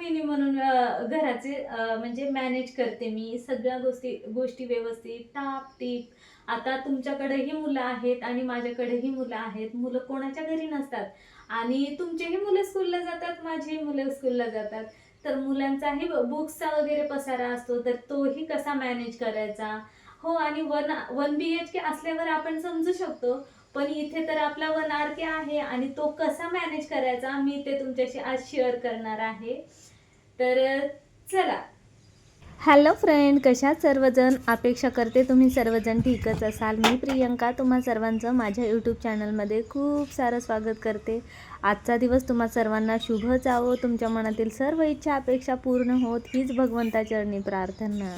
गृहिणी म्हणून घराचे म्हणजे मॅनेज करते मी सगळ्या गोष्टी व्यवस्थित टापटीप. आता तुमच्याकडेही मुलं आहेत आणि माझ्याकडेही मुलं आहेत. मुलं कोणाच्या घरी नसतात आणि तुमचेही मुलं स्कूलला जातात, माझीही मुलं स्कूलला जातात. तर मुलांचाही बुक्सचा वगैरे पसारा असतो, तर तोही कसा मॅनेज करायचा. हो, आणि 1 BHK असल्यावर आपण समजू शकतो. पण इथे तर आपला 1 RK आहे आणि तो कसा मॅनेज करायचा मी ते तुमच्याशी आज शेअर करणार आहे. तर चला. हॅलो फ्रेंड, कशात सर्वजण. अपेक्षा करते तुम्ही सर्वजण ठीकच असाल. मी प्रियंका तुम्हा सर्वांचं माझ्या यूट्यूब चॅनलमध्ये खूप सारं स्वागत करते. आजचा दिवस तुम्हा सर्वांना शुभ जावो. तुमच्या मनातील सर्व इच्छा अपेक्षा पूर्ण होत हीच भगवंताचरणी प्रार्थना.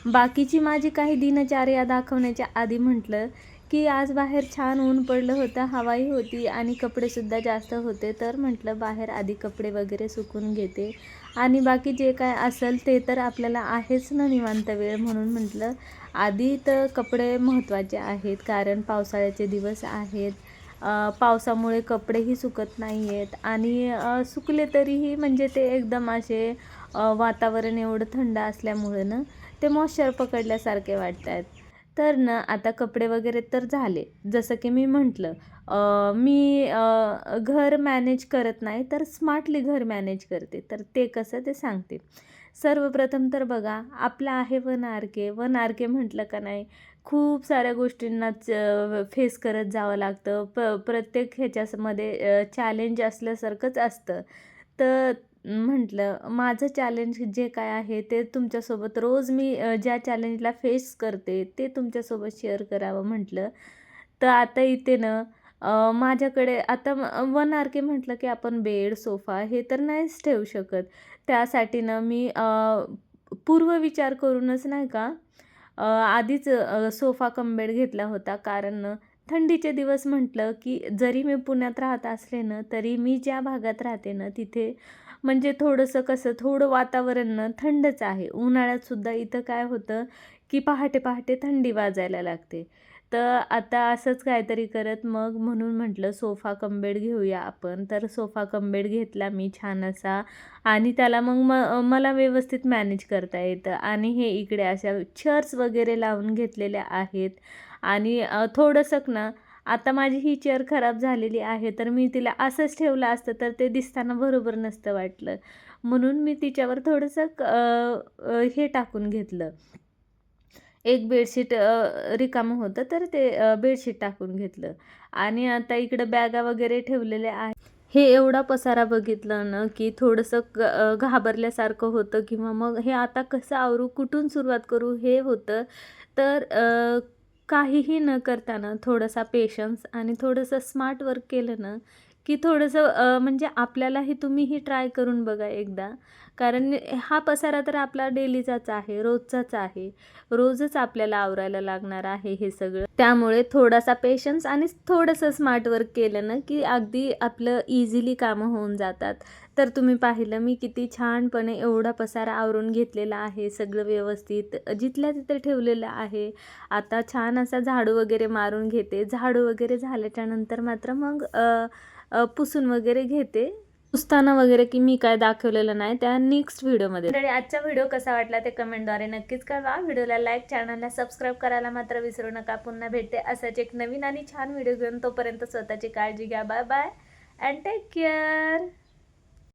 बाकीची माझी काही दिनचर्या दाखवण्याच्या आधी म्हटलं की आज बाहेर छान ऊन पडलं होतं, हवाही होती आणि कपडेसुद्धा जास्त होते. तर म्हटलं बाहेर आधी कपडे वगैरे सुकून घेते आणि बाकी जे काय असेल ते तर आपल्याला आहेच ना निवांत वेळ, म्हणून म्हटलं आधी तर कपडे महत्त्वाचे आहेत. कारण पावसाळ्याचे दिवस आहेत. पावसामुळे कपडेही सुकत नाही आहेत आणि सुकले तरीही म्हणजे ते एकदम असे वातावरण एवढं थंड असल्यामुळे ना ते मॉइश्चर पकडल्यासारखे वाटत आहेत. तर ना आता कपडे वगैरे तर झाले. जसं की मी म्हटलं मी घर मॅनेज करत नाही तर स्मार्टली घर मॅनेज करते. तर ते कसं ते सांगते. सर्वप्रथम तर बघा आपलं आहे 1 RK. 1 RK म्हटलं का नाही खूप साऱ्या गोष्टींनाच फेस करत जावं लागतं. प्रत्येक ह्याच्यामध्ये चॅलेंज असल्यासारखंच असतं. तर म्हटलं माझं चॅलेंज जे काय आहे ते तुमच्यासोबत रोज मी ज्या चॅलेंजला फेस करते ते तुमच्यासोबत शेअर करावं म्हटलं. तर आता इथे ना माझ्याकडे आता 1 RK म्हटलं की आपण बेड, सोफा हे तर नाहीच ठेवू शकत. त्यासाठी ना मी पूर्वविचार करूनच नाही का आधीच सोफा कम बेड घेतला होता. कारण थंडीचे दिवस म्हटलं की जरी मी पुण्यात राहत असले ना तरी मी ज्या भागात राहते ना तिथे म्हणजे थोडंसं कसं थोडं वातावरण ना थंडच आहे. उन्हाळ्यातसुद्धा इथं काय होतं की पहाटे पहाटे थंडी वाजायला लागते. तर आता असंच काहीतरी करत मग म्हणून म्हटलं सोफा कम बेड घेऊया आपण. तर सोफा कम बेड घेतला मी छान असा आणि त्याला मग मला व्यवस्थित मॅनेज करता येतं. आणि हे इकडे अशा चेअर्स वगैरे लावून घेतलेल्या आहेत आणि थोडंसं ना आता माझी ही चेअर खराब झालेली आहे तर मी तिला असंच ठेवलं असतं तर ते दिसताना बरोबर नसतं वाटलं. म्हणून मी तिच्यावर थोडंसं हे टाकून घेतलं. एक बेडशीट रिकामं होतं तर ते बेडशीट टाकून घेतलं आणि आता इकडं बॅगा वगैरे ठेवलेल्या आहेत. हे एवढा पसारा बघितलं ना की थोडंसं घाबरल्यासारखं होतं किंवा मग हे आता कसं आवरू, कुठून सुरुवात करू हे होतं. तर काहीही न करताना थोडासा पेशन्स आणि थोडंसं स्मार्ट वर्क केलं ना की थोडंसं म्हणजे आपल्यालाही तुम्हीही ट्राय करून बघा एकदा. कारण हा पसारा तर आपला डेलीचाच आहे, रोजचाच आहे. रोजच आपल्याला आवरायला लागणार आहे हे सगळं. त्यामुळे थोडासा पेशन्स आणि थोडंसं स्मार्ट वर्क केलं ना की अगदी आपलं इझिली कामं होऊन जातात. तर तुम्ही पाहिलं मी किती छानपणे एवढा पसारा आवरून घेतलेला आहे. सगळं व्यवस्थित जिथल्या तिथे ठेवलेलं आहे. आता छान असा झाडू वगैरे मारून घेते. झाडू वगैरे झाल्याच्यानंतर मात्र मग पुसून वगैरे घेते. पुसताना वगैरे की मी काय दाखवलेलं नाही त्या नेक्स्ट व्हिडिओमध्ये. तर आजचा व्हिडिओ कसा वाटला ते कमेंटद्वारे नक्कीच कळवा. व्हिडिओला लाईक, चॅनलला सबस्क्राईब करायला मात्र विसरू नका. पुन्हा भेटते असाच एक नवीन आणि छान व्हिडिओ घेऊन. तोपर्यंत स्वतःची काळजी घ्या. Bye bye and take care.